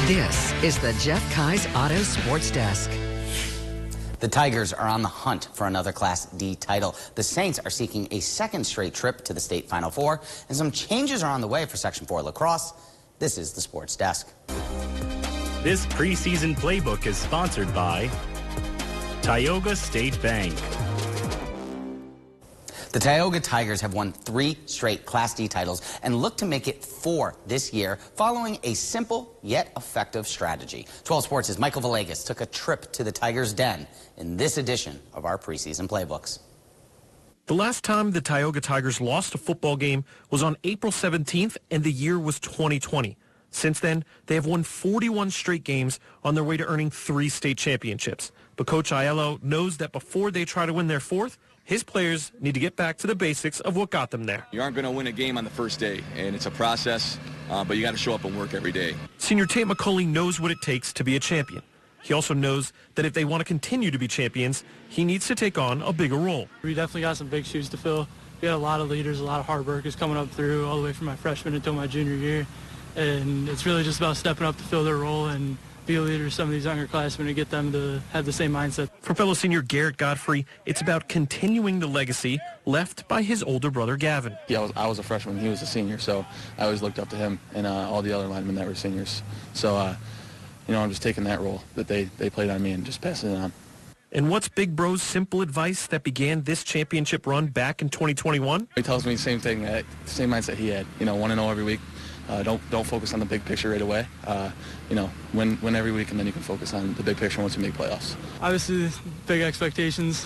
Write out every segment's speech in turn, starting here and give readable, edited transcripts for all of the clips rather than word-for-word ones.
This is the Jeff Kai's Auto Sports Desk. The Tigers are on the hunt for another Class D title. The Saints are seeking a second straight trip to the state Final Four, and some changes are on the way for Section 4 lacrosse. This is the Sports Desk. This preseason playbook is sponsored by Tioga State Bank. The Tioga Tigers have won 3 straight Class D titles and look to make it 4 this year following a simple yet effective strategy. 12 Sports' Michael Villegas took a trip to the Tigers' den in this edition of our preseason playbooks. The last time the Tioga Tigers lost a football game was on April 17th, and the year was 2020. Since then, they have won 41 straight games on their way to earning 3 state championships. But Coach Aiello knows that before they try to win their 4th, his players need to get back to the basics of what got them there. You aren't going to win a game on the first day, and it's a process, but you got to show up and work every day. Senior Tate McCulley knows what it takes to be a champion. He also knows that if they want to continue to be champions, he needs to take on a bigger role. We definitely got some big shoes to fill. We got a lot of leaders, a lot of hard workers coming up through all the way from my freshman until my junior year. And it's really just about stepping up to fill their role and be a leader to some of these younger classmen and get them to have the same mindset. For fellow senior Garrett Godfrey, it's about continuing the legacy left by his older brother Gavin. Yeah, I was a freshman. He was a senior, so I always looked up to him and all the other linemen that were seniors. So, I'm just taking that role that they played on me and just passing it on. And what's Big Bro's simple advice that began this championship run back in 2021? He tells me the same thing, same mindset he had. 1-0 every week. Don't focus on the big picture right away. Win every week, and then you can focus on the big picture once you make playoffs. Obviously, big expectations.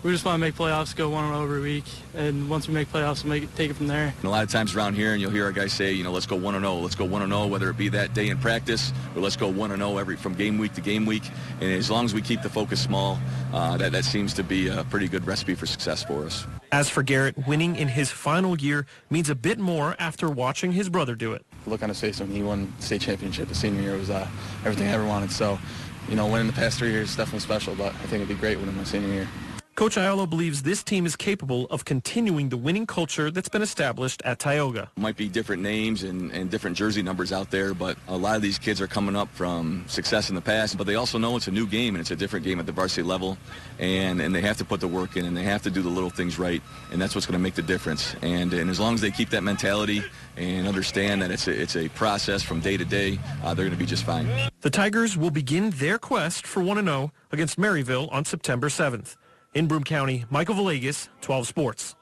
We just want to make playoffs, go 1-0 every week, and once we make playoffs, we'll take it from there. And a lot of times around here, and you'll hear our guys say, let's go 1-0, let's go 1-0, whether it be that day in practice, or let's go 1-0 from game week to game week. And as long as we keep the focus small, that seems to be a pretty good recipe for success for us. As for Garrett, winning in his final year means a bit more after watching his brother do it. The look on his face when he won the state championship the senior year was everything I ever wanted. So, winning the past 3 years is definitely special, but I think it'd be great winning my senior year. Coach Aiello believes this team is capable of continuing the winning culture that's been established at Tioga. Might be different names and different jersey numbers out there, but a lot of these kids are coming up from success in the past, but they also know it's a new game and it's a different game at the varsity level, and they have to put the work in and they have to do the little things right, and that's what's going to make the difference. And as long as they keep that mentality and understand that it's a process from day to day, they're going to be just fine. The Tigers will begin their quest for 1-0 against Maryville on September 7th. In Broome County, Michael Villegas, 12 Sports.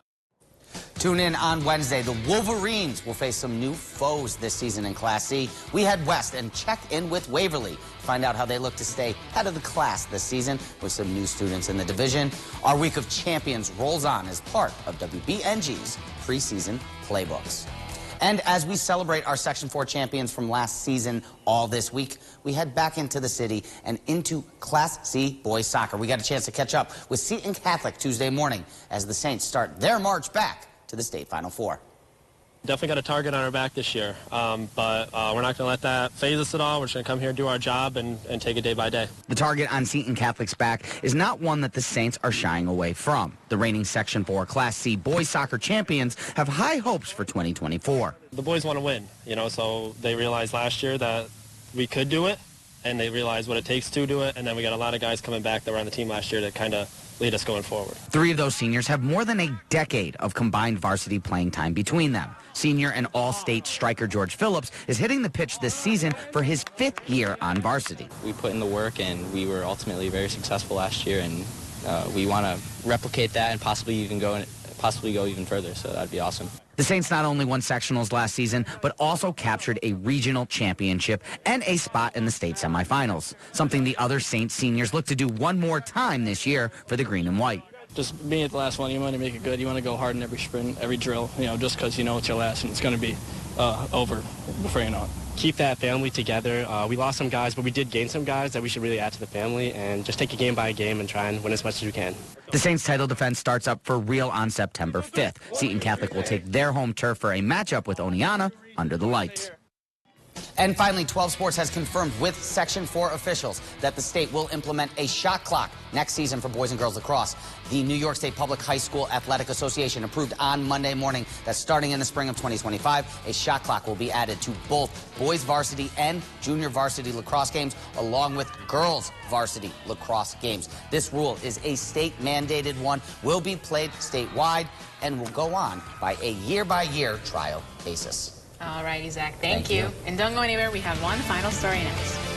Tune in on Wednesday. The Wolverines will face some new foes this season in Class C. We head west and check in with Waverly. Find out how they look to stay head of the class this season with some new students in the division. Our Week of Champions rolls on as part of WBNG's preseason playbooks. And as we celebrate our Section 4 champions from last season all this week, we head back into the city and into Class C boys soccer. We got a chance to catch up with Seton Catholic Tuesday morning as the Saints start their march back to the state Final Four. Definitely got a target on our back this year, but we're not going to let that phase us at all. We're just going to come here, do our job, and take it day by day. The target on Seton Catholic's back is not one that the Saints are shying away from. The reigning Section 4 Class C boys soccer champions have high hopes for 2024. The boys want to win, so they realized last year that we could do it, and they realized what it takes to do it, and then we got a lot of guys coming back that were on the team last year that kind of lead us going forward. 3 of those seniors have more than a decade of combined varsity playing time between them. Senior and all-state striker George Phillips is hitting the pitch this season for his 5th year on varsity. We put in the work and we were ultimately very successful last year, and we want to replicate that and possibly go even further, so that'd be awesome. The Saints not only won sectionals last season, but also captured a regional championship and a spot in the state semifinals, something the other Saints seniors look to do one more time this year for the green and white. Just being at the last one, you want to make it good. You want to go hard in every sprint, every drill, just because it's your last and it's going to be over before you know it. Keep that family together. We lost some guys, but we did gain some guys that we should really add to the family, and just take it game by game and try and win as much as we can. The Saints title defense starts up for real on September 5th. Seton Catholic will take their home turf for a matchup with Oneonta under the lights. And finally, 12 Sports has confirmed with Section 4 officials that the state will implement a shot clock next season for Boys and Girls Lacrosse. The New York State Public High School Athletic Association approved on Monday morning that starting in the spring of 2025, a shot clock will be added to both boys varsity and junior varsity lacrosse games, along with girls varsity lacrosse games. This rule is a state-mandated one, will be played statewide, and will go on by a year-by-year trial basis. All righty, Zach. Thank you. And don't go anywhere. We have one final story next.